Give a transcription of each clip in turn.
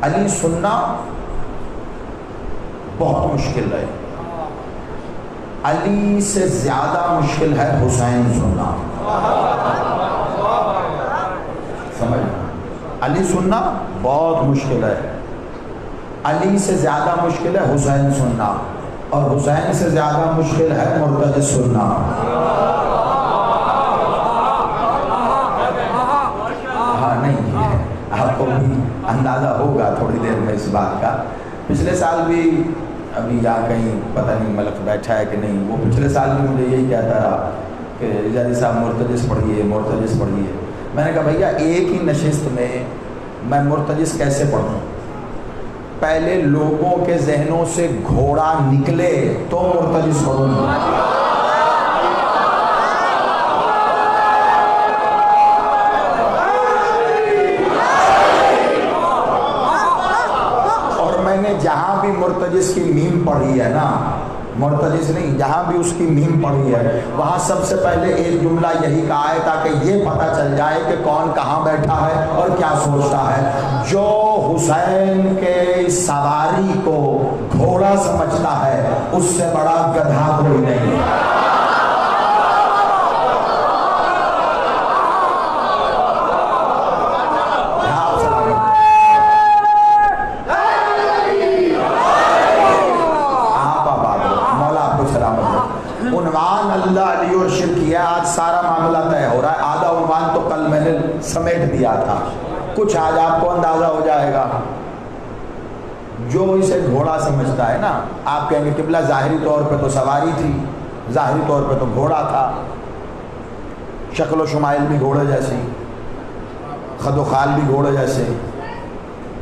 علی سننا بہت مشکل ہے، علی سے زیادہ مشکل ہے حسین سننا. سمجھ، علی سننا بہت مشکل ہے، علی سے زیادہ مشکل ہے حسین سننا، اور حسین سے زیادہ مشکل ہے مرتضی سننا. ہاں نہیں، آپ کو بھی اندازہ ہوگا تھوڑی دیر میں اس بات کا. پچھلے سال بھی، ابھی یا کہیں پتہ نہیں ملک بیٹھا ہے کہ نہیں، وہ پچھلے سال بھی مجھے یہی کہتا رہا کہ اجازی صاحب مرتضی پڑھیے مرتضی پڑھیے. میں نے کہا بھیا ایک ہی نشست میں مرتضی کیسے پڑھوں؟ پہلے لوگوں کے ذہنوں سے گھوڑا نکلے تو مرتضی پڑھوں. جہاں بھی مرتضی کی میم پڑھی ہے نا، مرتضی نہیں، جہاں بھی اس کی میم پڑھی ہے وہاں سب سے پہلے ایک جملہ یہی کہا ہے تاکہ یہ پتہ چل جائے کہ کون کہاں بیٹھا ہے اور کیا سوچتا ہے. جو حسین کے سواری کو گھوڑا سمجھتا ہے اس سے بڑا گدھا کوئی نہیں. اللہ علی اور شرک ہے. آج سارا معاملہ طے ہو رہا ہے. آدھا عنوان تو کل میں نے سمیٹ دیا تھا، کچھ آج آپ کو اندازہ ہو جائے گا. جو اسے گھوڑا سمجھتا ہے نا، آپ کہیں گے قبلہ ظاہری طور پہ تو سواری تھی، ظاہری طور پہ تو گھوڑا تھا، شکل و شمائل بھی گھوڑے جیسی، خد و خال بھی گھوڑے جیسے،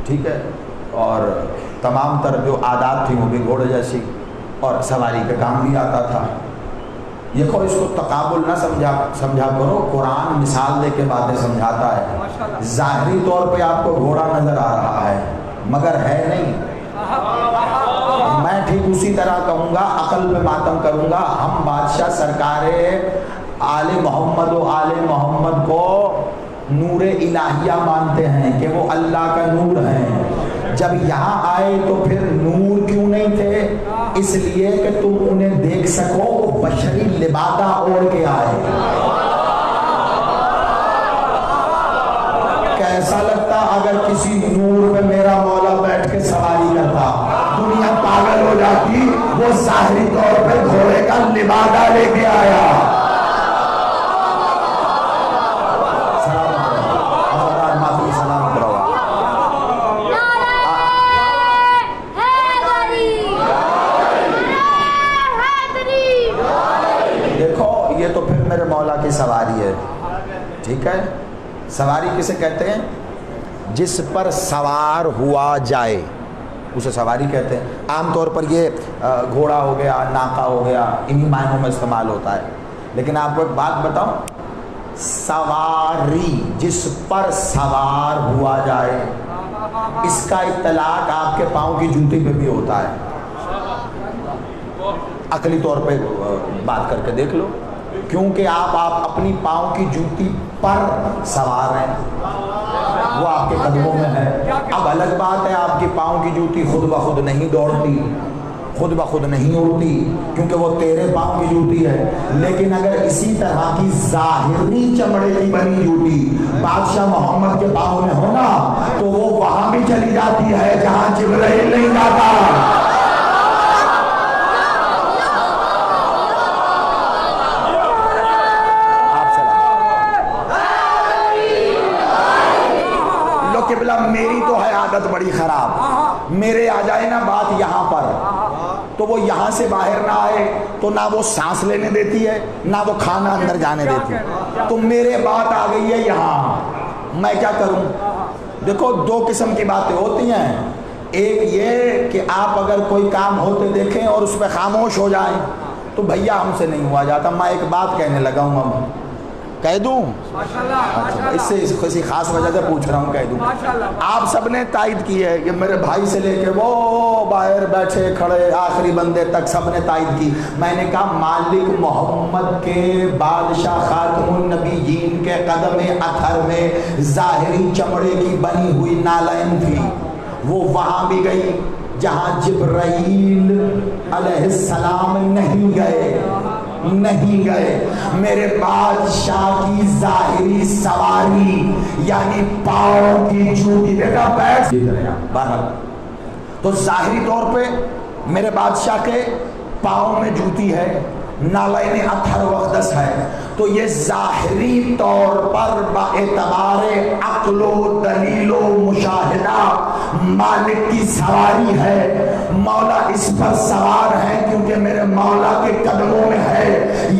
ٹھیک ہے، اور تمام تر جو عادات تھی وہ بھی گھوڑے جیسی، اور سواری کا کام بھی آتا تھا. دیکھو اس کو تقابل نہ سمجھا کرو، قرآن مثال دے کے باتیں سمجھاتا ہے. ظاہری طور پہ آپ کو گھوڑا نظر آ رہا ہے مگر ہے نہیں. میں ٹھیک اسی طرح کہوں گا، عقل پہ ماتم کروں گا. ہم بادشاہ سرکار آل محمد و آل محمد کو نور الہیہ مانتے ہیں کہ وہ اللہ کا نور ہیں. جب یہاں آئے تو پھر نور کیوں نہیں تھے؟ اس لیے کہ تم انہیں دیکھ سکو، وہ بشری لبادہ اوڑھ کے آئے. کیسا لگتا اگر کسی نور پہ میرا مولا بیٹھ کے سواری کرتا؟ دنیا پاگل ہو جاتی. وہ ظاہری طور پہ گھوڑے کا لبادہ لے کے آیا. کی سواری ہے، ٹھیک ہے. سواری کسے کہتے ہیں؟ جس پر سوار ہوا جائے اسے سواری کہتے ہیں. عام طور پر یہ گھوڑا ہو گیا، ناقہ ہو گیا، انہی معنوں میں استعمال ہوتا ہے. لیکن آپ کو ایک بات بتاؤں، سواری جس پر سوار ہوا جائے اس کا اطلاق آپ کے پاؤں کی جوتی پہ بھی ہوتا ہے. عقلی طور پہ بات کر کے دیکھ لو، کیونکہ آپ اپنی پاؤں کی جوتی پر سوار ہیں، وہ آپ کے قدموں میں ہے. اب الگ بات ہے آپ کی پاؤں کی جوتی خود بخود نہیں دوڑتی، خود بخود نہیں اڑتی، کیونکہ وہ تیرے پاؤں کی جوتی ہے. لیکن اگر اسی طرح کی ظاہری چمڑے کی بنی جوتی بادشاہ محمد کے پاؤں میں ہونا تو وہ وہاں بھی چلی جاتی ہے جہاں جبرائیل نہیں جاتا. میری تو ہے عادت بڑی خراب، میرے آ جائے نا بات یہاں پر تو وہ یہاں سے باہر نہ آئے تو نہ وہ سانس لینے دیتی ہے نہ وہ کھانا اندر جانے دیتی ہے. تو میرے بات آ گئی ہے یہاں، میں کیا کروں؟ دیکھو دو قسم کی باتیں ہوتی ہیں. ایک یہ کہ آپ اگر کوئی کام ہوتے دیکھیں اور اس پہ خاموش ہو جائیں تو بھیا ہم سے نہیں ہوا جاتا. میں ایک بات کہنے لگا ہوں، اب کہہ دوں؟ اس سے کسی خاص وجہ سے پوچھ رہا ہوں، کہہ دوں. آپ سب نے تائید کی ہے کہ میرے بھائی سے لے کے وہ باہر بیٹھے کھڑے آخری بندے تک سب نے تائید کی. میں نے کہا مالک محمد کے بادشاہ خاتم النبیین کے قدم اطہر میں ظاہری چمڑے کی بنی ہوئی نالین تھی. وہ وہاں بھی گئی جہاں جبرائیل علیہ السلام نہیں گئے. میرے بادشاہ کی ظاہری سواری یعنی پاؤں کی جوتی، بیٹا بیٹھ باہر، تو ظاہری طور پہ میرے بادشاہ کے پاؤں میں جوتی ہے، نالین اطہر و اقدس ہے، تو یہ ظاہری طور پر با اعتبار عقل و دلیل و مشاہدہ مالک کی سواری ہے. مولا اس پر سوار ہے کیونکہ میرے مولا کے قدموں میں ہے.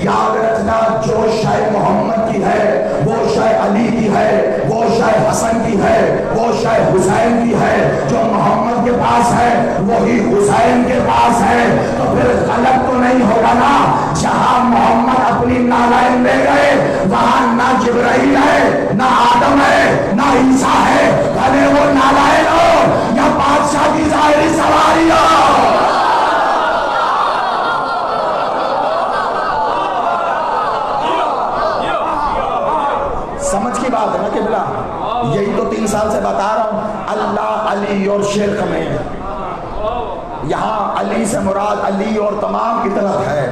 یاد رکھنا جو شے محمد کی ہے وہ شے علی کی ہے، وہ شے حسن کی ہے، وہ شے حسین کی ہے. جو محمد کے پاس ہے وہی حسین کے پاس ہے. تو پھر غلط تو نہیں ہوگا نا. جہاں محمد اپنی نالین لے گئے وہاں نہ جبرائیل ہے، نہ آدم ہے، نہ عیسیٰ ہے، بھلے وہ نالین ہو یا بادشاہ کی ظاہری سواری ہو. سمجھ کی بات ہے نا قبلہ؟ یہی تو 3 سال سے بتا رہا ہوں. اللہ، علی اور شرک میں، یہاں علی سے مراد علی اور تمام اطلاق ہے.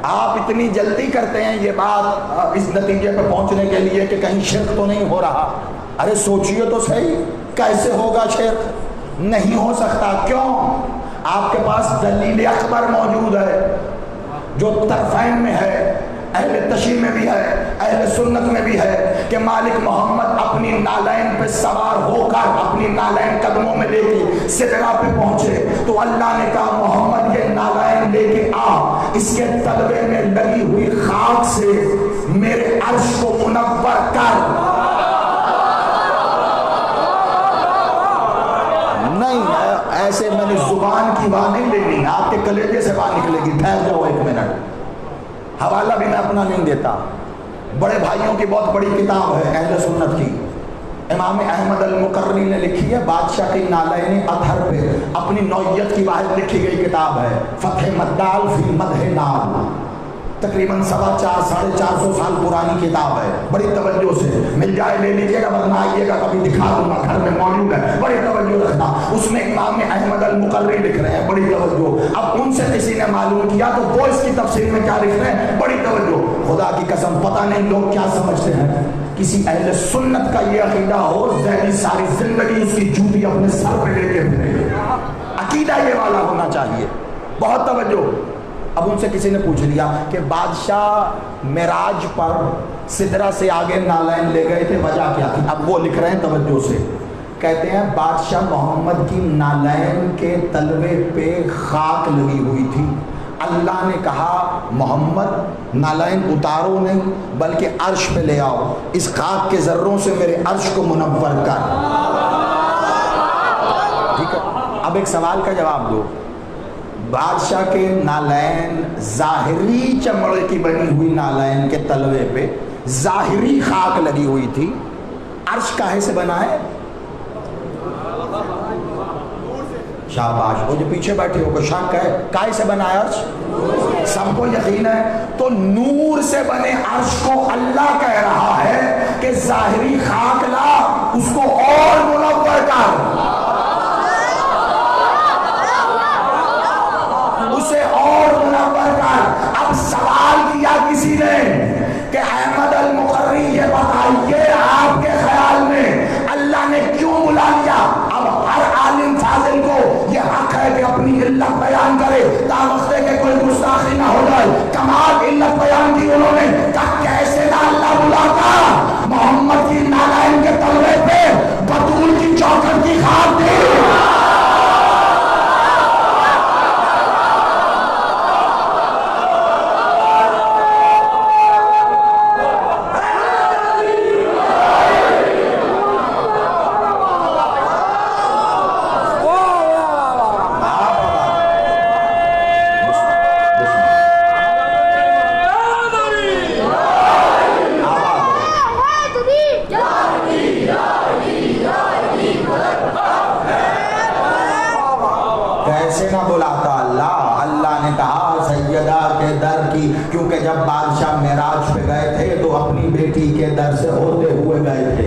آپ اتنی جلدی کرتے ہیں یہ بات اس نتیجے پہ پہنچنے کے لیے کہ کہیں شرک تو نہیں ہو رہا. ارے سوچئے تو صحیح، کیسے ہوگا شرک؟ نہیں ہو سکتا. کیوں؟ آپ کے پاس دلیل اکبر موجود ہے جو طرفین میں ہے، اہل تشیع میں بھی ہے، اہل سنت میں بھی ہے، کہ مالک محمد اپنی نالین پہ سوار ہو کر اپنی نالین قدموں میں لے کے سدرہ پہ پہنچے تو اللہ نے کہا محمد یہ نالین لے کے آ، اس کے تلوے میں لگی ہوئی خاک سے میرے عرش کو منور کر. نہیں ایسے میں نے زبان کی بات نہیں لینی، آپ کے کلیجے سے بات نکلے گی. ٹھہر جاؤ 1 منٹ، حوالہ بھی میں اپنا نہیں دیتا. بڑے بھائیوں کی بہت بڑی کتاب ہے اہل سنت کی، امام احمد المقرری نے لکھی ہے، بادشاہ کی نالین اطہر پہ اپنی نوعیت کی واحد لکھی گئی کتاب ہے، فتح مدال فی مدح نال. تقریباً 450 سال پرانی کتاب ہے. بڑی توجہ سے مل جائے لے لیجیے گا، ورنہ آئیے گا کبھی دکھا دوں گا، گھر میں موجود ہے. بڑی توجہ رکھنا. اس میں امام احمد المقرری لکھ رہے ہیں، بڑی توجہ. اب ان سے کسی نے معلوم کیا تو وہ اس کی تفسیر میں کیا لکھ رہے ہیں، بڑی توجہ. خدا کی قسم پتہ نہیں لوگ کیا سمجھتے ہیں. کسی اہل سنت کا یہ عقیدہ ہو ذہنی ساری زندگی اس کی جوتی اپنے سر پہ لے کے پھرے، عقیدہ یہ والا ہونا چاہیے. بہت توجہ. اب ان سے کسی نے پوچھ لیا کہ بادشاہ معراج پر سدرہ سے آگے نالین لے گئے تھے، وجہ کیا تھی؟ اب وہ لکھ رہے ہیں توجہ سے، کہتے ہیں بادشاہ محمد کی نالین کے تلوے پہ خاک لگی ہوئی تھی. اللہ نے کہا محمد نالین اتارو نہیں بلکہ عرش پہ لے آؤ، اس خاک کے ذروں سے میرے عرش کو منور کر. ٹھیک ہے، اب ایک سوال کا جواب دو. بادشاہ کے نالین ظاہری چمڑے کی بنی ہوئی نالین کے تلوے پہ ظاہری خاک لگی ہوئی تھی، عرش کاہے سے بنا ہے؟ شاباش. وہ جو پیچھے بیٹھے ہو کو شک ہے کاہے سے بنا ہے عرش؟ سب کو یقین ہے. تو نور سے بنے عرش کو اللہ کہہ رہا ہے کہ ظاہری خاک لا، اس کو اور منور کر، اسے اور منور کر. اب سوال کیا کسی نے کہ احمد المقرری یہ بتائیے آپ کے خیال میں اللہ نے کیوں بلا لیا؟ اب ہر عالم فاضل کو یہ حق ہے کہ اپنی علت بیان کرے تا وقت کہ کوئی گستاخی نہ ہو جائے. کمال علت بیان کی انہوں نے کہ کیسے نہ اللہ بلاتا محمد کی نالین کے تلوے پہ بطول کی چوکھٹ کی خاک دی. کیونکہ جب بادشاہ معراج پہ گئے تھے تو اپنی بیٹی کے در سے ہوتے ہوئے گئے تھے.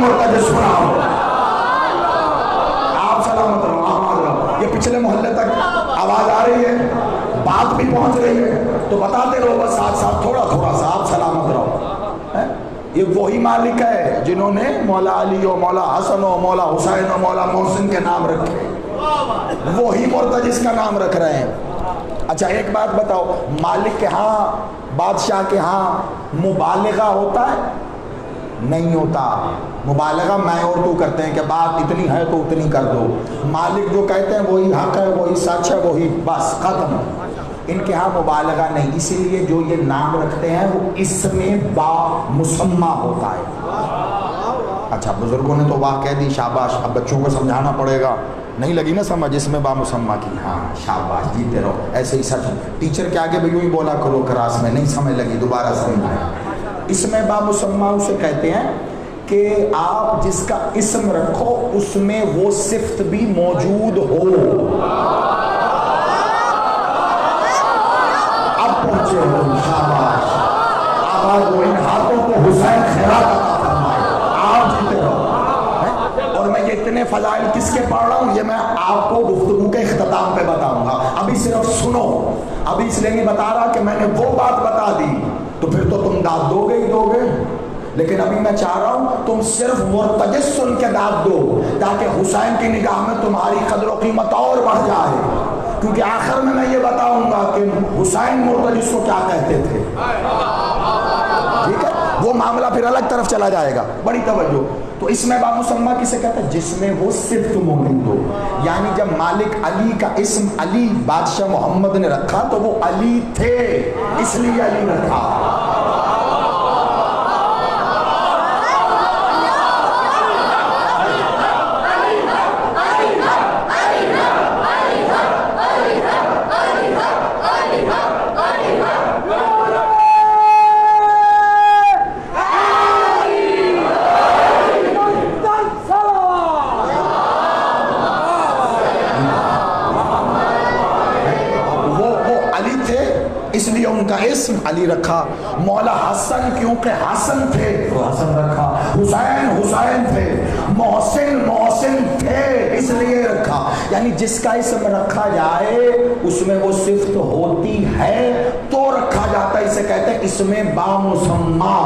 مرتجز سنا ہو. آپ سلامت رہو، آباد رہو. یہ پچھلے محلے تک آواز آ رہی ہے، بات بھی پہنچ رہی ہے، تو بتاتے رہو بس ساتھ ساتھ تھوڑا تھوڑا سا. آپ سلامت رہو. یہ وہی مالک ہے جنہوں نے مولا علی و مولا حسن و مولا حسین و مولا محسن کے نام رکھے، وہی مرتجز کا نام رکھ رہے ہیں. اچھا ایک بات بتاؤ، مالک کے ہاں، بادشاہ کے ہاں مبالغہ ہوتا ہے؟ نہیں ہوتا. مبالغہ میں اور تو کرتے ہیں کہ بات اتنی ہے تو اتنی کر دو. مالک جو کہتے ہیں وہی حق ہے، وہی سچ ہے، وہی بس ختم. ان کے ہاں مبالغہ نہیں، اسی لیے جو یہ نام رکھتے ہیں وہ اس میں با مسمہ ہوتا ہے. اچھا بزرگوں نے تو واہ کہہ دی، شاباش. اب بچوں کو سمجھانا پڑے گا. نہیں لگی نا سمجھ اس میں با مسمہ کی؟ ہاں شاباش، جیتے رہو ایسے ہی. سچ ٹیچر کے آگے بھی یوں ہی بولا کرو کلاس میں. نہیں سمجھ لگی دوبارہ سمجھائیں. اس میں با مسمہ اسے کہتے ہیں کہ آپ جس کا اسم رکھو اس میں وہ صفت بھی موجود ہو. اب پہنچے ہو، شاباش. آواز وہ ان ہاتھوں کو حسین خیرات عطا فرمائے. آپ جیتے رہو. اور میں یہ اتنے فضائل کس کے پڑھ رہا ہوں یہ میں آپ کو گفتگو کے اختتام پہ بتاؤں گا. ابھی صرف سنو. ابھی اس لیے نہیں بتا رہا کہ میں نے وہ بات بتا دی تو پھر تو تم داد دو گے ہی دو گے، لیکن ابھی میں چاہ رہا ہوں تم صرف مرتجز سن کے داد دو تاکہ حسین کی نگاہ میں تمہاری قدر و قیمت اور بڑھ جائے. کیونکہ آخر میں یہ بتاؤں گا کہ حسین مرتجز کو کیا کہتے تھے. ٹھیک ہے، وہ معاملہ پھر الگ طرف چلا جائے گا. بڑی توجہ. تو اس میں با مسمہ کسے کہتا ہے؟ جس میں وہ صفت موجود ہو. یعنی جب مالک علی کا اسم علی بادشاہ محمد نے رکھا تو وہ علی تھے، اس لیے علی رکھا. اس لیے ان کا اسم علی رکھا. مولا حسن کیونکہ حسن تھے تو حسن رکھا. حسین حسین تھے. محسن محسن تھے اس لیے رکھا. یعنی جس کا اسم رکھا جائے اس میں وہ صفت ہوتی ہے تو رکھا جاتا ہے. اسے کہتے ہیں اس میں با مسمہ.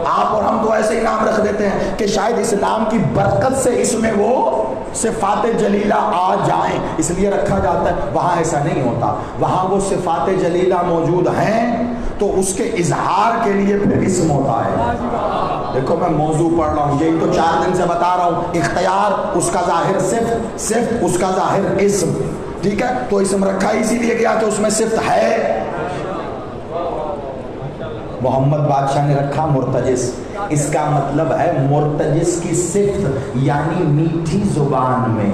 آپ اور ہم تو ایسے ہی نام رکھ دیتے ہیں کہ شاید اس نام کی برکت سے اس میں وہ صفات جلیلہ آ جائیں اس لیے رکھا جاتا ہے. وہاں ایسا نہیں ہوتا. وہاں وہ صفات جلیلہ موجود ہیں تو اس کے اظہار کے لیے پھر اسم ہوتا ہے. دیکھو میں موضوع پڑھ رہا ہوں، یہی تو 4 دن سے بتا رہا ہوں. اختیار اس کا ظاہر صفت، صفت اس کا ظاہر اسم. ٹھیک ہے، تو اسم رکھا اسی لیے گیا کہ اس میں صفت ہے. محمد بادشاہ نے رکھا مرتجز. اس کا مطلب ہے مرتجز کی صفت یعنی میٹھی زبان میں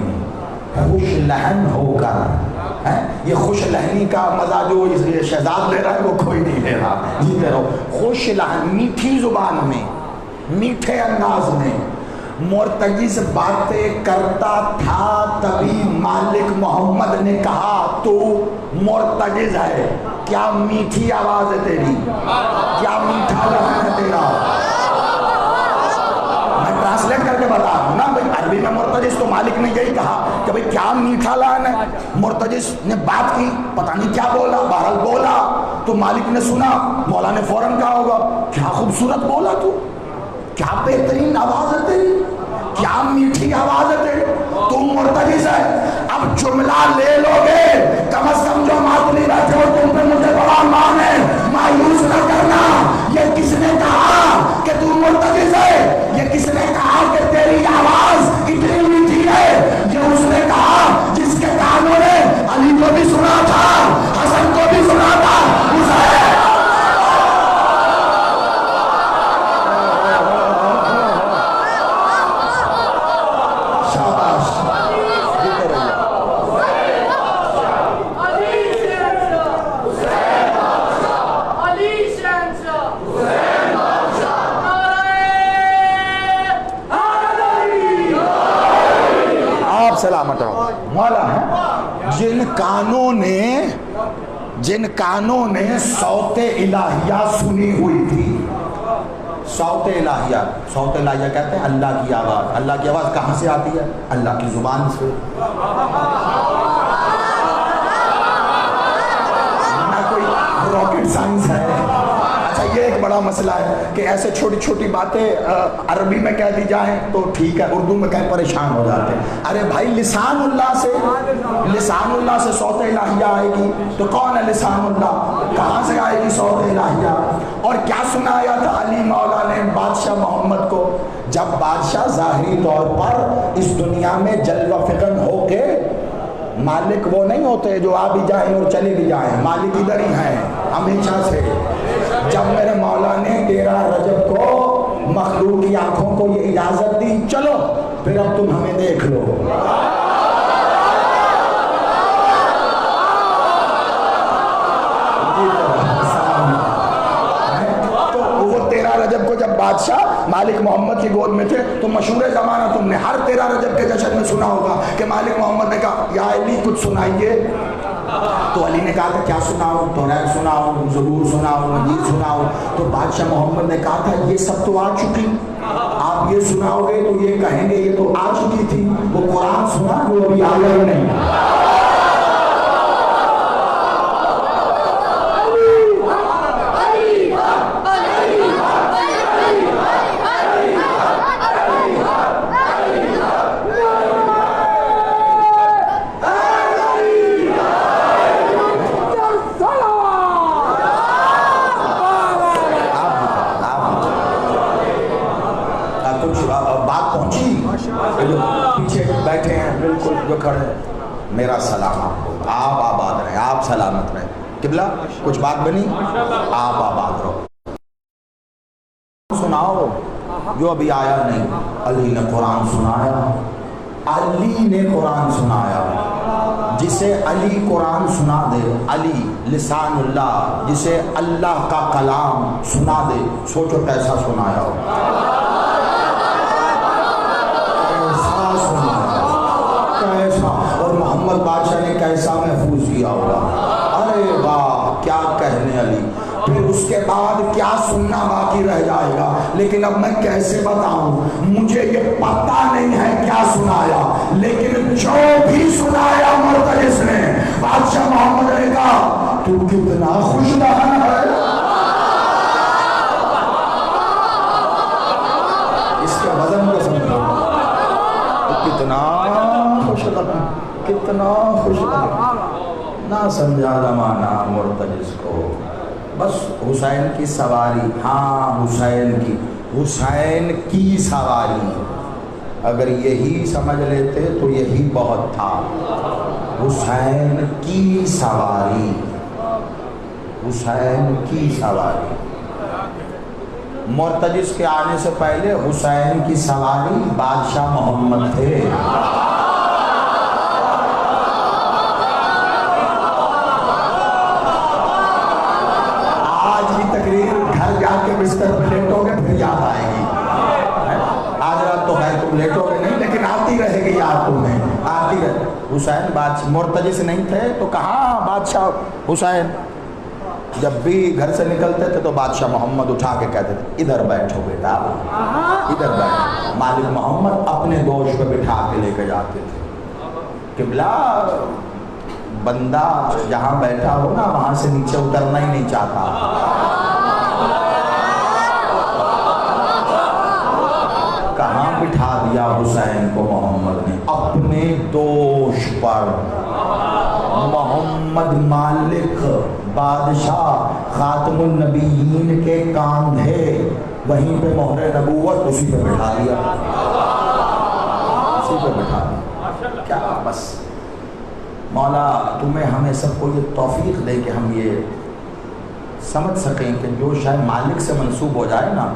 خوش لہن ہو کر. یہ خوش لہنی کا مزہ جو شہزاد لے رہا ہے وہ کوئی نہیں لے رہا. جیتے رہو. خوش لہن میٹھی زبان میں میٹھے انداز میں مرتجز باتیں کرتا تھا. تبھی مالک محمد نے کہا تو مرتجز ہے. کیا میٹھی آواز ہے تیری، کیا میٹھا لہن ہے تیرا. میں ٹرانسلیٹ کر کے بتا رہا ہوں نا بھائی. عربی میں مرتجز تو مالک نے یہی کہا کہ بھائی کیا میٹھا لہن ہے. مرتجز نے بات کی، پتہ نہیں کیا بولا، بہرحال بولا تو مالک نے سنا. مولا نے فوراً کہا ہوگا کیا خوبصورت بولا تو، کیا بہترین آواز ہے تیری، کیا میٹھی آواز ہے تیری، تم مرتجز ہے. اب جملہ لے لو گے کم از کم جو ماتلی بیٹھے ہو تم پہ مجھے بڑا مان ہے، مایوس نہ کرنا. یہ کس نے کہا کہ تم مرتجز ہے؟ یہ کس نے کہا کہ تیری آواز اتنی میٹھی ہے؟ یہ اس نے کہا جس کے کانوں نے علی کو بھی سنا تھا، حسن کو بھی سنا تھا. سلامت رہو. مولا ہے جن کانوں نے صوت الہیہ سنی ہوئی تھی، صوت الہیہ، صوت الہیہ کہتے ہیں اللہ کی آواز. اللہ کی آواز کہاں سے آتی ہے؟ اللہ کی زبان سے. نہ کوئی راکٹ سائنس ہے. اچھا یہ ایک بڑا مسئلہ ہے کہ ایسے چھوٹی چھوٹی باتیں عربی میں کہہ دی جائیں تو ٹھیک ہے، اردو میں کہیں پریشان ہو جاتے ہیں. ارے بھائی لسان اللہ سے صوت الہیہ آئے گی تو کون ہے لسان اللہ؟ کہاں سے آئے گی صوت الہیہ؟ اور کیا سنایا تھا علی مولا نے بادشاہ محمد کو؟ جب بادشاہ ظاہری طور پر اس دنیا میں جلوہ فکن ہو کے، مالک وہ نہیں ہوتے جو آ بھی جائیں اور چلے بھی جائیں، مالک ادھر ہی ہیں ہمیشہ سے. جب میرے مولا نے 13 رجب کو مخلوق کی آنکھوں کو یہ اجازت دی، چلو پھر اب تم ہمیں دیکھ لو. تو وہ 13 رجب کو جب بادشاہ مالک محمد کی گود میں تھے تو مشہور زمانہ تم نے ہر 13 رجب کے جشن میں سنا ہوگا کہ مالک محمد نے کہا یا علی کچھ سنائیے. تو علی نے کہا تھا کیا سناؤں؟ توریت سناؤں، زبور سناؤں، انجیل سناؤں. تو بادشاہ محمد نے کہا تھا یہ سب تو آ چکی، آپ یہ سناؤ گے تو یہ کہیں گے یہ تو آ چکی تھی. وہ قرآن سنا وہ ابھی آیا ہی نہیں. جو کھڑے میرا سلام آپ کو، آپ آباد رہے، آپ سلامت رہے. قبلہ کچھ بات بنی، آپ آباد رہو. سناؤ جو ابھی آیا نہیں. علی نے قرآن سنایا، علی نے قرآن سنایا. جسے علی قرآن سنا دے، علی لسان اللہ، جسے اللہ کا کلام سنا دے، سوچو کیسا سنایا ہو. اور محمد بادشاہ نے کیسا محفوظ کیا ہوگا. ارے واہ کیا کہنے علی. پھر اس کے بعد کیا سننا باقی رہ جائے گا، لیکن اب میں کیسے بتاؤں؟ مجھے یہ پتہ نہیں ہے کیا سنایا، لیکن جو بھی سنایا مرتجس نے، بادشاہ محمد نے کہا تو کتنا خوش دہن ہے. اس کے وزن کو سمجھو، کتنا کتنا خوش نہ سمجھا زمانہ مرتجس کو. بس حسین کی سواری، ہاں حسین کی سواری، اگر یہی سمجھ لیتے تو یہی بہت تھا. حسین کی سواری، حسین کی سواری. مرتجس کے آنے سے پہلے حسین کی سواری بادشاہ محمد تھے. گھر جا کے بستر پہ لیٹو گے پھر یاد آئے گی. آج رات تو خیر تم لیٹو گے نہیں، لیکن آتی رہے گی یاد تمہیں، آتی رہے. حسین بادشاہ مرتجس نہیں تھے تو کہاں بادشاہ حسین. جب بھی گھر سے نکلتے تھے تو بادشاہ محمد اٹھا کے کہتے تھے ادھر بیٹھو بیٹا، ادھر بیٹھو. مالک محمد اپنے گوش پہ بٹھا کے لے کے جاتے تھے. قبلہ بندہ جہاں بیٹھا ہو نا وہاں سے نیچے اترنا ہی نہیں چاہتا. کہاں بٹھا دیا حسین کو محمد نے؟ اپنے دوش پر. محمد مالک بادشاہ خاتم النبیین کے کاندھے، وہیں پہ مہر نبوت اسی پہ بٹھا دیا، اسی پہ بٹھا دیا. کیا بس مولا تمہیں ہمیں سب کو یہ توفیق دے کہ ہم یہ سمجھ سکیں کہ جو شاید مالک سے منسوب ہو جائے نا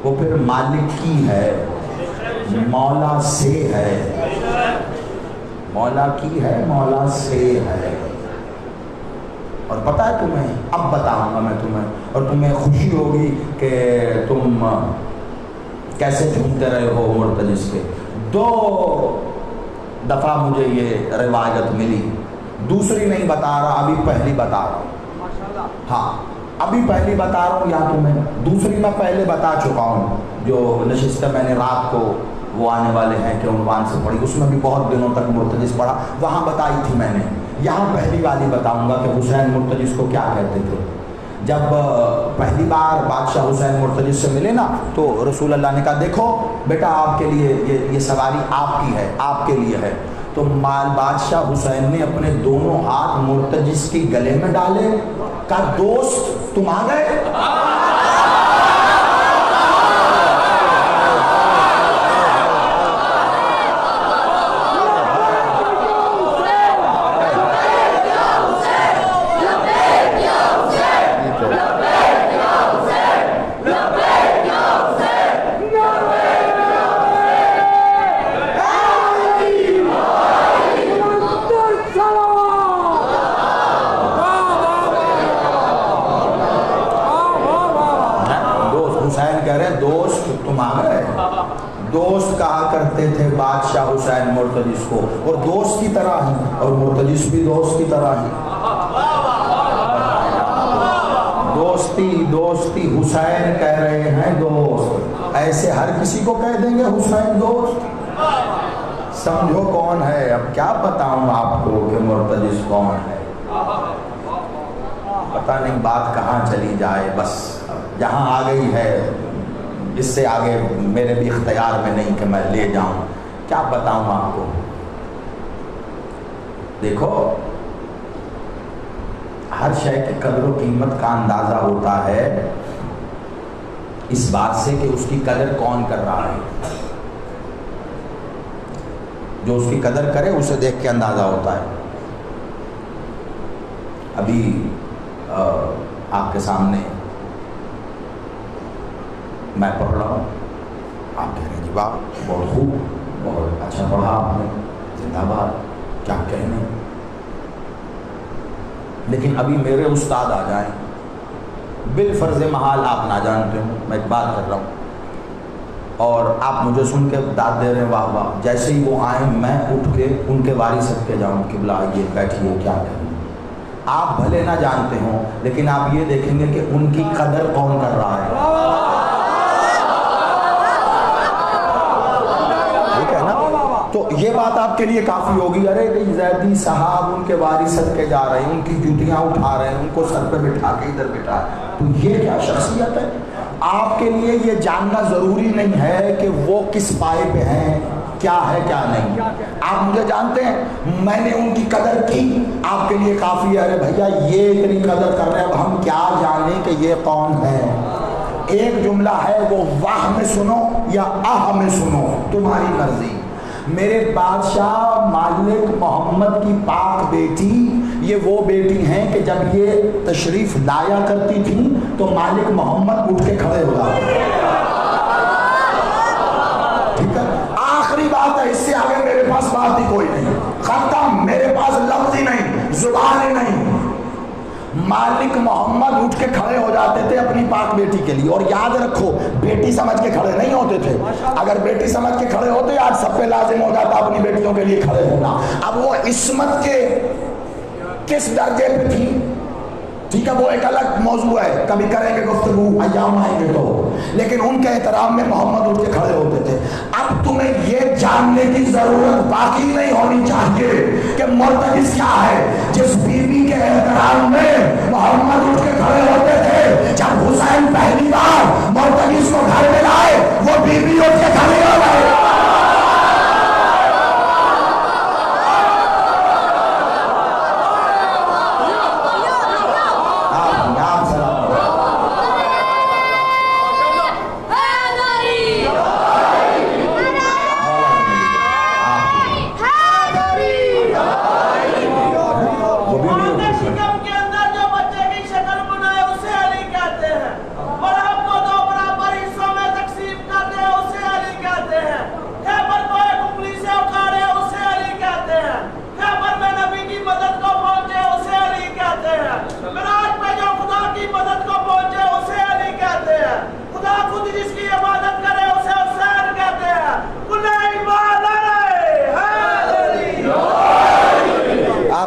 وہ پھر مالک کی ہے، مولا سے ہے. مولا کی ہے، مولا سے ہے. اور پتہ ہے تمہیں، اب بتاؤں گا میں تمہیں، اور تمہیں خوشی ہوگی کہ تم کیسے جھومتے رہے ہو مرتجس کے. 2 دفعہ مجھے یہ روایت ملی، دوسری نہیں بتا رہا، ابھی پہلی بتا رہا ہوں. ہاں ابھی پہلی بتا رہا ہوں یا تمہیں دوسری میں پہلے بتا چکا ہوں، جو نشست میں نے رات کو وہ آنے والے ہیں کہ عنوان سے پڑھی، اس میں بھی بہت دنوں تک مرتجز پڑھا، وہاں بتائی تھی میں نے۔ یہاں پہلی والی بتاؤں گا کہ حسین مرتجز کو کیا کہتے تھے۔ جب پہلی بار بادشاہ حسین مرتجز سے ملے نا تو رسول اللہ نے کہا دیکھو بیٹا آپ کے لیے یہ سواری آپ کی ہے، آپ کے لیے ہے۔ تو بادشاہ حسین نے اپنے دونوں ہاتھ مرتجز کی گلے میں ڈالے، کہا دوست تم آ گئے۔ دوست کہا کرتے تھے بادشاہ حسین مرتجز کو، اور دوست کی طرح ہی، اور مرتجز بھی دوست کی طرح ہی۔ دوستی حسین کہہ رہے ہیں دوست، ایسے ہر کسی کو کہہ دیں گے حسین دوست؟ سمجھو کون ہے۔ اب کیا بتاؤں آپ کو کہ مرتجز کون ہے، پتہ نہیں بات کہاں چلی جائے، بس جہاں آ گئی ہے اس سے آگے میرے بھی اختیار میں نہیں کہ میں لے جاؤں۔ کیا بتاؤں آپ کو؟ دیکھو ہر شے کی قدر و قیمت کا اندازہ ہوتا ہے اس بات سے کہ اس کی قدر کون کر رہا ہے۔ جو اس کی قدر کرے اسے دیکھ کے اندازہ ہوتا ہے۔ ابھی آپ کے سامنے میں پڑھ رہا ہوں، آپ کہہ رہے ہیں جی واہ بہت خوب، بہت اچھا پڑھا آپ نے، زندہ باد، کیا کہنے۔ لیکن ابھی میرے استاد آ جائیں، بالفرض محال آپ نہ جانتے ہوں، میں ایک بات کر رہا ہوں اور آپ مجھے سن کے داد دے رہے ہیں واہ واہ، جیسے ہی وہ آئیں میں اٹھ کے ان کے واری صدقے کے جاؤں کہ بلا یہ بیٹھیے کیا کہیں۔ آپ بھلے نہ جانتے ہوں لیکن آپ یہ دیکھیں گے کہ ان کی قدر کون کر رہا ہے۔ تو یہ بات آپ کے لیے کافی ہوگی، ارے زیدی صاحب ان کے واری صدقے جا رہے ہیں، ان کی جوتیاں اٹھا رہے ہیں، ان کو سر پہ بٹھا کے ادھر بٹھا، تو یہ کیا شخصیت ہے؟ آپ کے لیے یہ جاننا ضروری نہیں ہے کہ وہ کس پائے پہ ہیں، کیا ہے کیا نہیں۔ آپ مجھے جانتے ہیں، میں نے ان کی قدر کی، آپ کے لیے کافی ہے۔ ارے بھیا یہ اتنی قدر کر رہے ہیں، اب ہم کیا جانیں کہ یہ کون ہے۔ ایک جملہ ہے وہ واہ میں سنو یا آہ میں سنو، تمہاری مرضی۔ میرے بادشاہ مالک محمد کی پاک بیٹی، یہ وہ بیٹی ہیں کہ جب یہ تشریف لایا کرتی تھی تو مالک محمد اٹھ کے کھڑے ہو جاتے۔ ٹھیک ہے، آخری بات ہے، اس سے آگے میرے پاس بات ہی کوئی نہیں، ختم، میرے پاس لفظ ہی نہیں، زبان ہی نہیں۔ مالک محمد اٹھ کے کھڑے ہو جاتے تھے اپنی پاک بیٹی کے لیے، اور یاد رکھو بیٹی سمجھ کے کھڑے نہیں ہوتے تھے، اگر بیٹی سمجھ کے کھڑے ہوتے آج سب پہ لازم ہو جاتا اپنی بیٹیوں کے لیے کھڑے ہونا۔ اب وہ عصمت کے کس درجے پہ تھی، ٹھیک ہے، وہ ایک الگ موضوع ہے، کبھی کریں گے گفتگو، ایام آئیں گے تو، لیکن ان کے احترام میں محمد اٹھ کے کھڑے ہوتے تھے۔ اب تمہیں یہ جاننے کی ضرورت باقی نہیں ہونی چاہیے کہ مرتجز کیا ہے۔ جس بیوی کے احترام میں محمد اٹھ کے کھڑے ہوتے تھے، جب حسین پہلی بار مرتجز کو گھر میں لائے وہ بیوی اٹھ کے کھڑے ہو گئے۔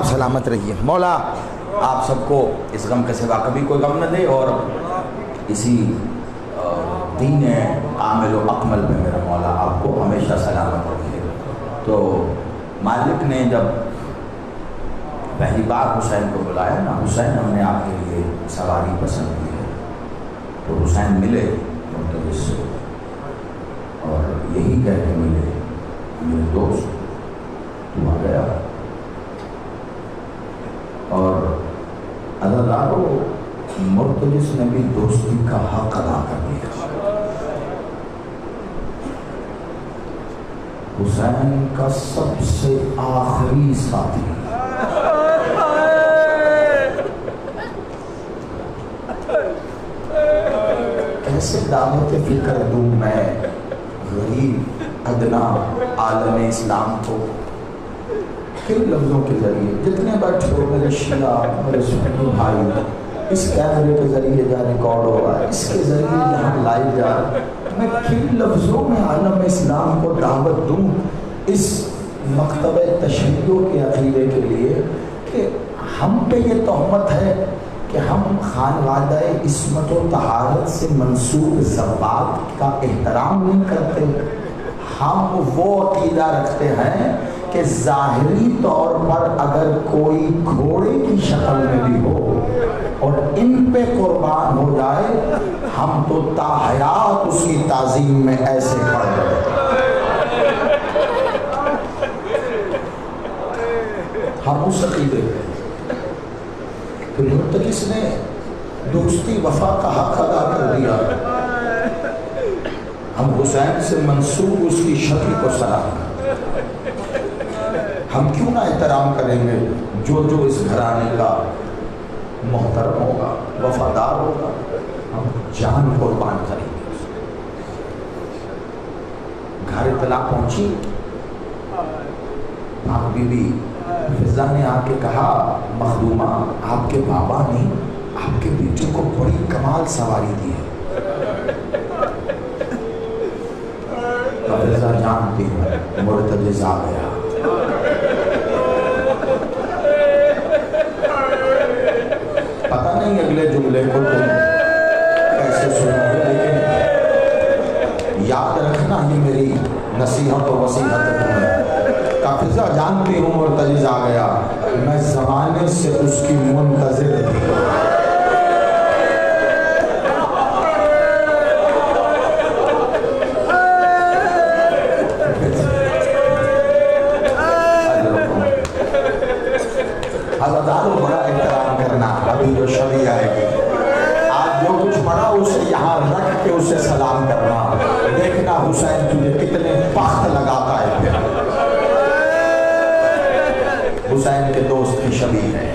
سلامت رہیے۔ مولا آپ سب کو اس غم کے سوا کبھی کوئی غم نہ دے، اور اسی دین عامل و اکمل پہ میرا مولا آپ کو ہمیشہ سلامت رکھے۔ تو مالک نے جب پہلی بار حسین کو بلایا نا، حسین ہم نے آپ کے لیے سواری پسند کی ہے، تو حسین ملے مرتضی سے اور یہی کہہ کے ملے، میرے دوست تو آ گیا، اور اللہ تعالیٰ مرتضی نے بھی دوستی کا حق ادا کر دیا۔ حسین کا سب سے آخری ساتھی، کیسے دعوت فکر دوں میں غریب ادنا عالم اسلام کو، کن لفظوں کے ذریعے، جتنے بیٹھے ہو میرے شیعہ میرے سنی بھائی، اس کیمرے کے ذریعے جہاں ریکارڈ ہو رہا ہے، اس کے ذریعے جہاں لائیو جا رہا ہے، میں کن لفظوں میں عالم اسلام کو دعوت دوں اس مکتب تشیع کے عقیدے کے لیے کہ ہم پہ یہ تہمت ہے کہ ہم خانوادہ عصمت و طہارت سے منسوب ذوات کا احترام نہیں کرتے، ہم وہ عقیدہ رکھتے ہیں کہ ظاہری طور پر اگر کوئی گھوڑے کی شکل میں بھی ہو اور ان پہ قربان ہو جائے، ہم تو تا حیات اس کی تعظیم میں ایسے کھڑے ہیں۔ ہم اس عقیدے پہ پھر مرتضی نے دوستی وفا کا حق ادا کر دیا، ہم حسین سے منسوب اس کی شکل کو سلام کرتے، ہم کیوں نہ احترام کریں گے جو جو اس گھرانے کا محترم ہوگا، وفادار ہوگا، ہم جان قربان کریں گے۔ گھر اطلاع پہنچی، آپ بی بی فضا نے آ کے کہا، مخدومہ آپ کے بابا نے آپ کے بیٹے کو بڑی کمال سواری دی ہے۔ فضا جانتی ہوں مرتضی آ گیا، پتہ نہیں اگلے جملے کو تم کیسے سنو گے، لیکن یاد رکھنا یہ میری نصیحت و وصیحت تمہیں۔ فضا جانتی ہوں مرتضی آ گیا، میں زمانے سے اس کی منتظر تھی۔ حضرتوں بڑا احترام کرنا، ابھی جو شبی آئے گی آج جو کچھ پڑھا اسے یہاں رکھ کے اسے سلام کرنا، دیکھنا حسین تجھے کتنے پخت لگاتا ہے۔ پھر حسین کے دوست کی شبیہ ہے۔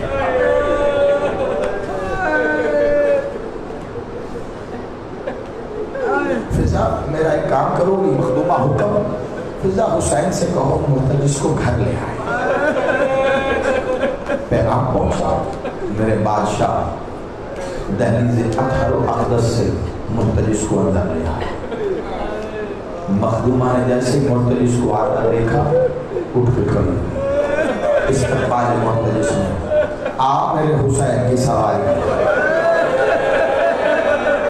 فضا میرا ایک کام کرو گی؟ مخدومہ حکم، فضا حسین سے کہو مرتضی کو گھر لے آئے۔ پیغام پہنچا، میرے بادشاہ دہلیز اطہر و اقدس سے مرتضی کو اندر لے آئے۔ مخدومہ نے جیسے مرتضی کو آتا دیکھا، اٹھ کے کھڑی ہوئی، استقبال مرتضی نے، آپ میرے حسین کی سواری